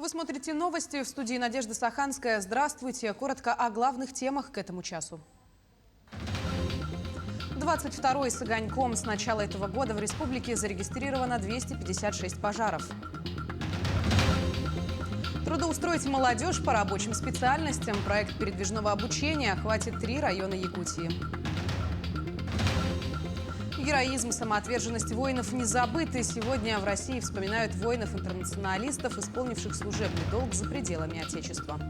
Вы смотрите новости, в студии Надежда Саханская. Здравствуйте. Коротко о главных темах к этому часу. 22-й с огоньком. С начала этого года в республике зарегистрировано 256 пожаров. Трудоустроить молодежь по рабочим специальностям. Проект передвижного обучения охватит 3 района Якутии. Героизм, самоотверженность воинов не забыты. Сегодня в России вспоминают воинов-интернационалистов, исполнивших служебный долг за пределами Отечества.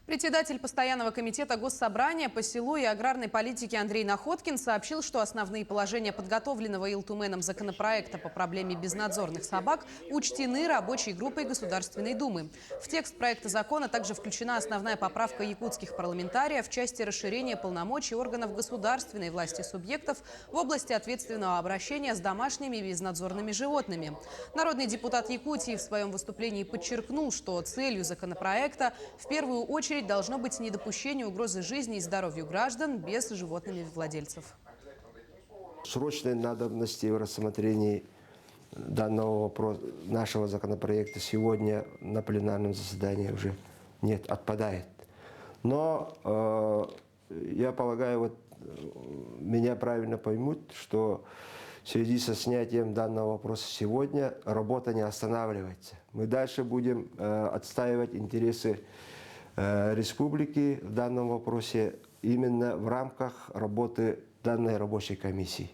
Председатель Постоянного комитета Госсобрания по селу и аграрной политике Андрей Находкин сообщил, что основные положения подготовленного Илтуменом законопроекта по проблеме безнадзорных собак учтены рабочей группой Государственной Думы. В текст проекта закона также включена основная поправка якутских парламентариев в части расширения полномочий органов государственной власти субъектов в области ответственного обращения с домашними безнадзорными животными. Народный депутат Якутии в своем выступлении подчеркнул, что целью законопроекта в первую очередь должно быть недопущение угрозы жизни и здоровью граждан без животными владельцев. Срочной надобности в рассмотрении данного вопроса, нашего законопроекта сегодня на пленарном заседании уже нет, отпадает. Но я полагаю, вот меня правильно поймут, что в связи со снятием данного вопроса сегодня работа не останавливается. Мы дальше будем отстаивать интересы республики в данном вопросе именно в рамках работы данной рабочей комиссии.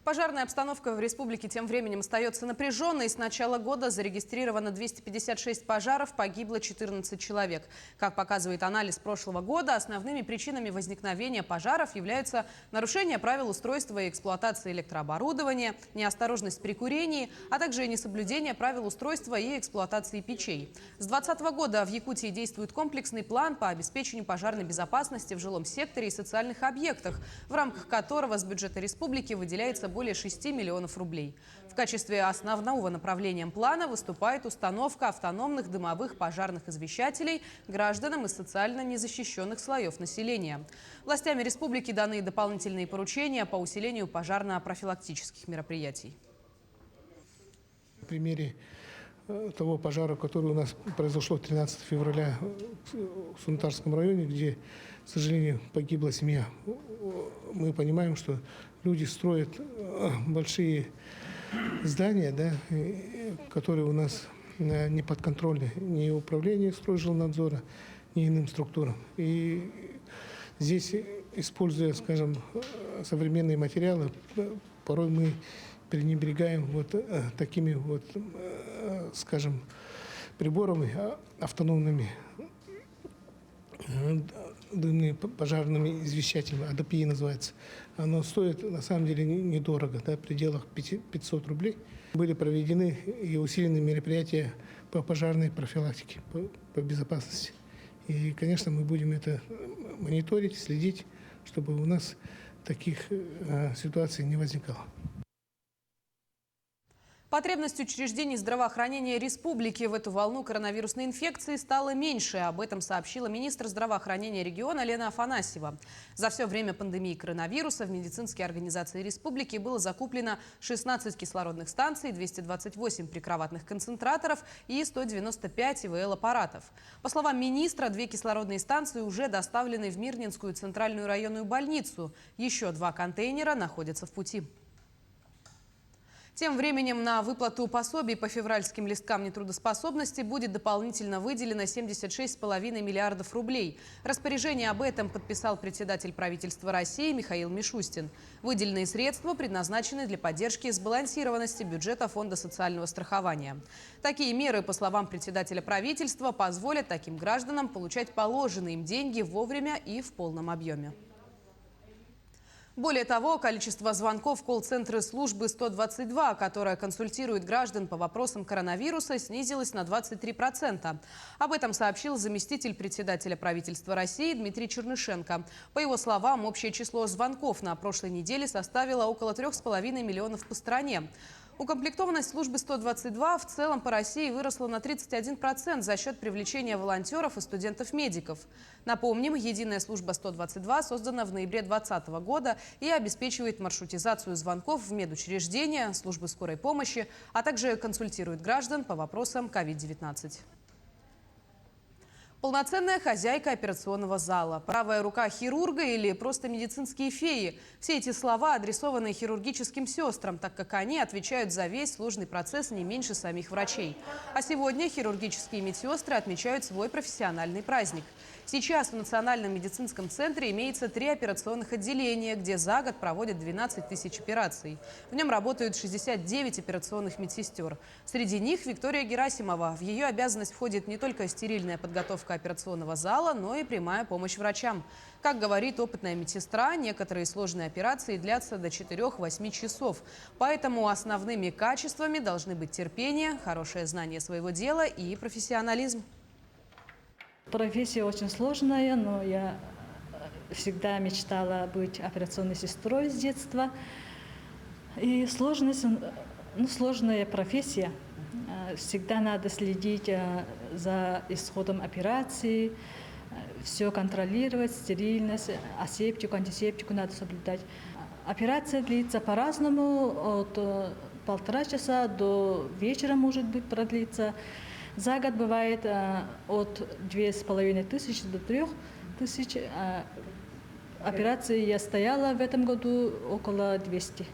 Пожарная обстановка в республике тем временем остается напряженной. С начала года зарегистрировано 256 пожаров, погибло 14 человек. Как показывает анализ прошлого года, основными причинами возникновения пожаров являются нарушение правил устройства и эксплуатации электрооборудования, неосторожность при курении, а также несоблюдение правил устройства и эксплуатации печей. С 2020 года в Якутии действует комплексный план по обеспечению пожарной безопасности в жилом секторе и социальных объектах, в рамках которого с бюджета республики выделяется более 6 миллионов рублей. В качестве основного направления плана выступает установка автономных дымовых пожарных извещателей гражданам из социально незащищенных слоев населения. Властями республики даны дополнительные поручения по усилению пожарно-профилактических мероприятий. На примере того пожара, который у нас произошло 13 февраля в Сунтарском районе, где, к сожалению, погибла семья, мы понимаем, что люди строят большие здания, да, которые у нас не подконтрольны ни управлению стройжилнадзора, ни иным структурам. И здесь, используя, скажем, современные материалы, порой мы пренебрегаем вот такими вот, скажем, приборами автономными, дымными пожарными извещателями, АДПИ называется. Оно стоит на самом деле недорого, да, в пределах 500 рублей. Были проведены и усилены мероприятия по пожарной профилактике, по безопасности. И, конечно, мы будем это мониторить, следить, чтобы у нас таких ситуаций не возникало. Потребность учреждений здравоохранения республики в эту волну коронавирусной инфекции стала меньше. Об этом сообщила министр здравоохранения региона Лена Афанасьева. За все время пандемии коронавируса в медицинские организации республики было закуплено 16 кислородных станций, 228 прикроватных концентраторов и 195 ИВЛ-аппаратов. По словам министра, 2 кислородные станции уже доставлены в Мирнинскую центральную районную больницу. Еще 2 контейнера находятся в пути. Тем временем на выплату пособий по февральским листкам нетрудоспособности будет дополнительно выделено 76,5 миллиардов рублей. Распоряжение об этом подписал председатель правительства России Михаил Мишустин. Выделенные средства предназначены для поддержки сбалансированности бюджета Фонда социального страхования. Такие меры, по словам председателя правительства, позволят таким гражданам получать положенные им деньги вовремя и в полном объеме. Более того, количество звонков в колл-центры службы 122, которая консультирует граждан по вопросам коронавируса, снизилось на 23%. Об этом сообщил заместитель председателя правительства России Дмитрий Чернышенко. По его словам, общее число звонков на прошлой неделе составило около 3,5 миллионов по стране. Укомплектованность службы 122 в целом по России выросла на 31% за счет привлечения волонтеров и студентов-медиков. Напомним, единая служба 122 создана в ноябре 2020 года и обеспечивает маршрутизацию звонков в медучреждения, службы скорой помощи, а также консультирует граждан по вопросам COVID-19. Полноценная хозяйка операционного зала, правая рука хирурга или просто медицинские феи. Все эти слова адресованы хирургическим сестрам, так как они отвечают за весь сложный процесс не меньше самих врачей. А сегодня хирургические медсестры отмечают свой профессиональный праздник. Сейчас в Национальном медицинском центре имеется 3 операционных отделения, где за год проводят 12 тысяч операций. В нем работают 69 операционных медсестер. Среди них Виктория Герасимова. В ее обязанность входит не только стерильная подготовка операционного зала, но и прямая помощь врачам. Как говорит опытная медсестра, некоторые сложные операции длятся до 4-8 часов. Поэтому основными качествами должны быть терпение, хорошее знание своего дела и профессионализм. Профессия очень сложная, но я всегда мечтала быть операционной сестрой с детства. И сложная профессия. Всегда надо следить за исходом операции, все контролировать, стерильность, асептику, антисептику надо соблюдать. Операция длится по-разному, от 1,5 часа до вечера, может быть, продлиться. За год бывает от 2500 до 3000 операций. Я стояла в этом году около 200.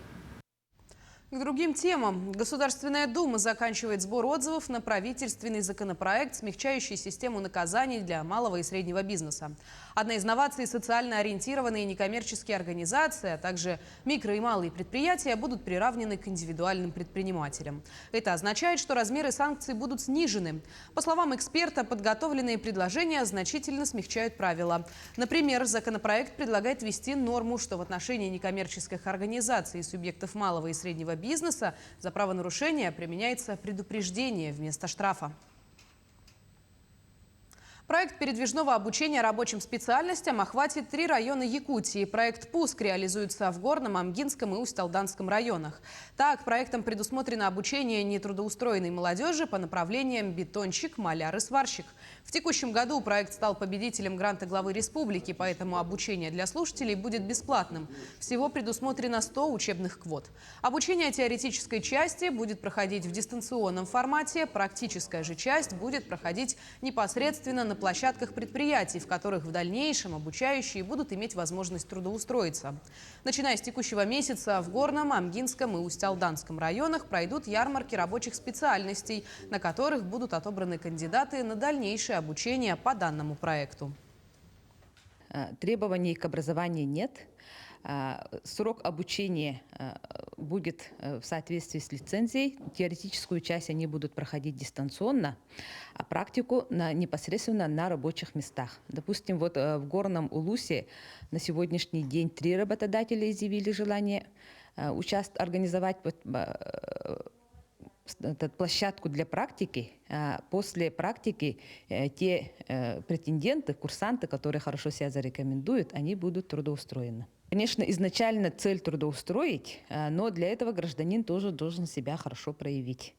К другим темам. Государственная Дума заканчивает сбор отзывов на правительственный законопроект, смягчающий систему наказаний для малого и среднего бизнеса. Одна из новаций – социально ориентированные некоммерческие организации, а также микро- и малые предприятия будут приравнены к индивидуальным предпринимателям. Это означает, что размеры санкций будут снижены. По словам эксперта, подготовленные предложения значительно смягчают правила. Например, законопроект предлагает ввести норму, что в отношении некоммерческих организаций и субъектов малого и среднего бизнеса за правонарушение применяется предупреждение вместо штрафа. Проект передвижного обучения рабочим специальностям охватит 3 района Якутии. Проект «Пуск» реализуется в Горном, Амгинском и Усть-Алданском районах. Так, проектом предусмотрено обучение нетрудоустроенной молодежи по направлениям бетонщик, маляр и сварщик. В текущем году проект стал победителем гранта главы республики, поэтому обучение для слушателей будет бесплатным. Всего предусмотрено 100 учебных квот. Обучение теоретической части будет проходить в дистанционном формате, практическая же часть будет проходить непосредственно на площадках предприятий, в которых в дальнейшем обучающие будут иметь возможность трудоустроиться. Начиная с текущего месяца в Горном, Амгинском и Усть-Алданском районах пройдут ярмарки рабочих специальностей, на которых будут отобраны кандидаты на дальнейшее обучение по данному проекту. Требований к образованию нет. Срок обучения будет в соответствии с лицензией. Теоретическую часть они будут проходить дистанционно, а практику непосредственно на рабочих местах. Допустим, вот в Горном Улусе на сегодняшний день 3 работодателя изъявили желание организовать площадку для практики. После практики те претенденты, курсанты, которые хорошо себя зарекомендуют, они будут трудоустроены. Конечно, изначально цель трудоустроить, но для этого гражданин тоже должен себя хорошо проявить.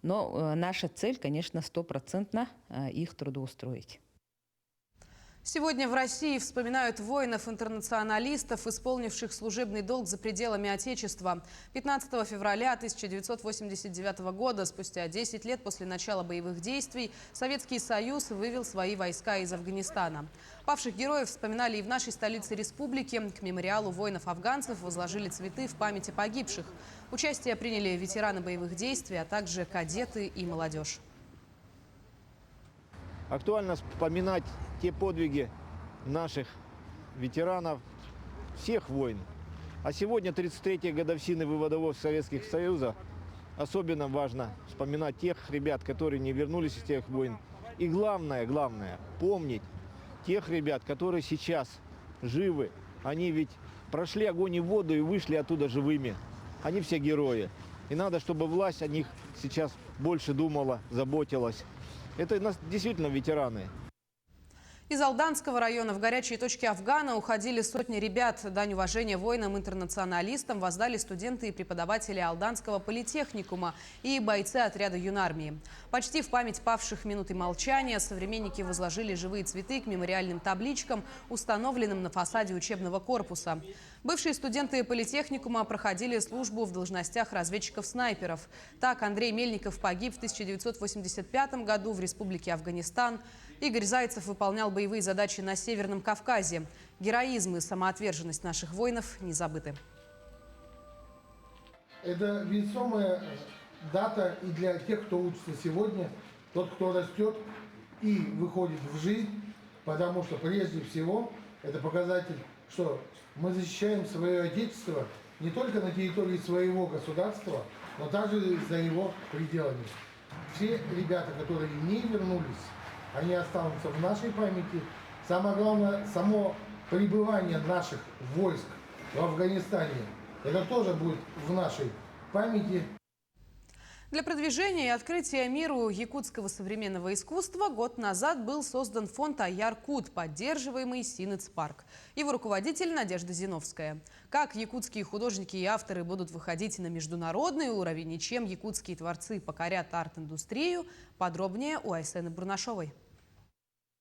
Но наша цель, конечно, 100% их трудоустроить. Сегодня в России вспоминают воинов-интернационалистов, исполнивших служебный долг за пределами Отечества. 15 февраля 1989 года, спустя 10 лет после начала боевых действий, Советский Союз вывел свои войска из Афганистана. Павших героев вспоминали и в нашей столице республики. К мемориалу воинов-афганцев возложили цветы в память о погибших. Участие приняли ветераны боевых действий, а также кадеты и молодежь. Актуально вспоминать те подвиги наших ветеранов, всех войн. А сегодня, 33-я годовщина вывода войск Советского Союза, особенно важно вспоминать тех ребят, которые не вернулись из тех войн. И главное, помнить тех ребят, которые сейчас живы. Они ведь прошли огонь и воду и вышли оттуда живыми. Они все герои. И надо, чтобы власть о них сейчас больше думала, заботилась. Это у нас действительно ветераны. Из Алданского района в горячие точки Афгана уходили сотни ребят. Дань уважения воинам-интернационалистам воздали студенты и преподаватели Алданского политехникума и бойцы отряда юнармии. Почти в память павших минуты молчания современники возложили живые цветы к мемориальным табличкам, установленным на фасаде учебного корпуса. Бывшие студенты политехникума проходили службу в должностях разведчиков-снайперов. Так Андрей Мельников погиб в 1985 году в Республике Афганистан. Игорь Зайцев выполнял боевые задачи на Северном Кавказе. Героизм и самоотверженность наших воинов не забыты. Это весомая дата и для тех, кто учится сегодня, тот, кто растет и выходит в жизнь, потому что прежде всего это показатель, что мы защищаем свое Отечество не только на территории своего государства, но также за его пределами. Все ребята, которые не вернулись, они останутся в нашей памяти. Самое главное, само пребывание наших войск в Афганистане, это тоже будет в нашей памяти. Для продвижения и открытия миру якутского современного искусства год назад был создан фонд «Аяр-Кут», поддерживаемый Синец-Парк. Его руководитель Надежда Зиновская. Как якутские художники и авторы будут выходить на международный уровень и чем якутские творцы покорят арт-индустрию, подробнее у Айсены Бурнашовой.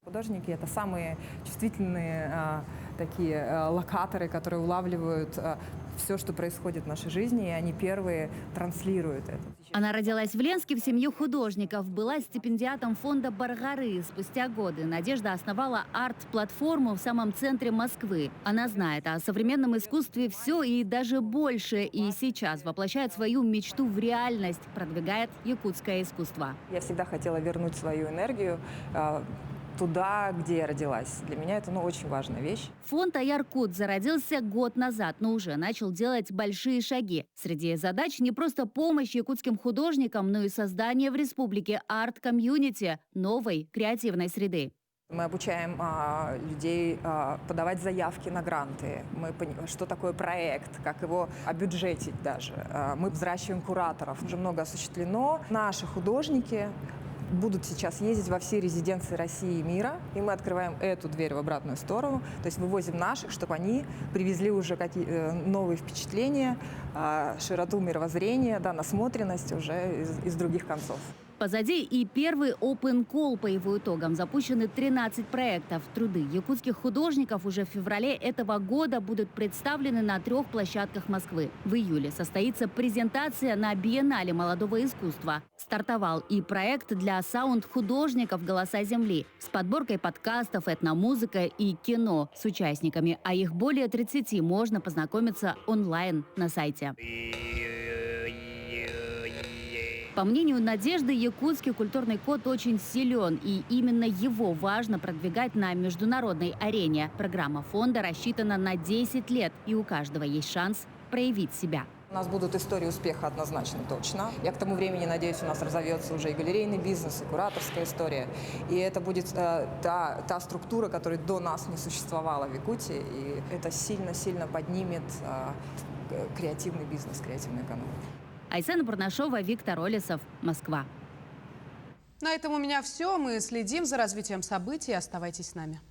Художники – это самые чувствительные такие локаторы, которые улавливают все, что происходит в нашей жизни, и они первые транслируют это. Она родилась в Ленске в семью художников, была стипендиатом фонда «Баргары». Спустя годы Надежда основала арт-платформу в самом центре Москвы. Она знает о современном искусстве все и даже больше, и сейчас воплощает свою мечту в реальность, продвигает якутское искусство. Я всегда хотела вернуть свою энергию туда, где я родилась. Для меня это очень важная вещь. Фонд «Аяр-Кут» зародился год назад, но уже начал делать большие шаги. Среди задач не просто помощь якутским художникам, но и создание в республике арт-комьюнити, новой креативной среды. Мы обучаем людей подавать заявки на гранты. Мы понимаем, что такое проект, как его обюджетить даже. Мы взращиваем кураторов. Уже много осуществлено. Наши художники будут сейчас ездить во все резиденции России и мира, и мы открываем эту дверь в обратную сторону, то есть вывозим наших, чтобы они привезли уже новые впечатления, широту мировоззрения, насмотренность уже из других концов. Позади и первый Open Call. По его итогам запущены 13 проектов. Труды якутских художников уже в феврале этого года будут представлены на 3 площадках Москвы. В июле состоится презентация на Биеннале молодого искусства. Стартовал и проект для саунд-художников «Голоса земли» с подборкой подкастов, этномузыка и кино с участниками. А их более 30 можно познакомиться онлайн на сайте. По мнению Надежды, якутский культурный код очень силен, и именно его важно продвигать на международной арене. Программа фонда рассчитана на 10 лет, и у каждого есть шанс проявить себя. У нас будут истории успеха однозначно, точно. Я к тому времени, надеюсь, у нас разовьется уже и галерейный бизнес, и кураторская история. И это будет та структура, которая до нас не существовала в Якутии. И это сильно-сильно поднимет креативный бизнес, креативную экономику. Айсена Бурнашова, Виктор Олесов, Москва. На этом у меня все. Мы следим за развитием событий. Оставайтесь с нами.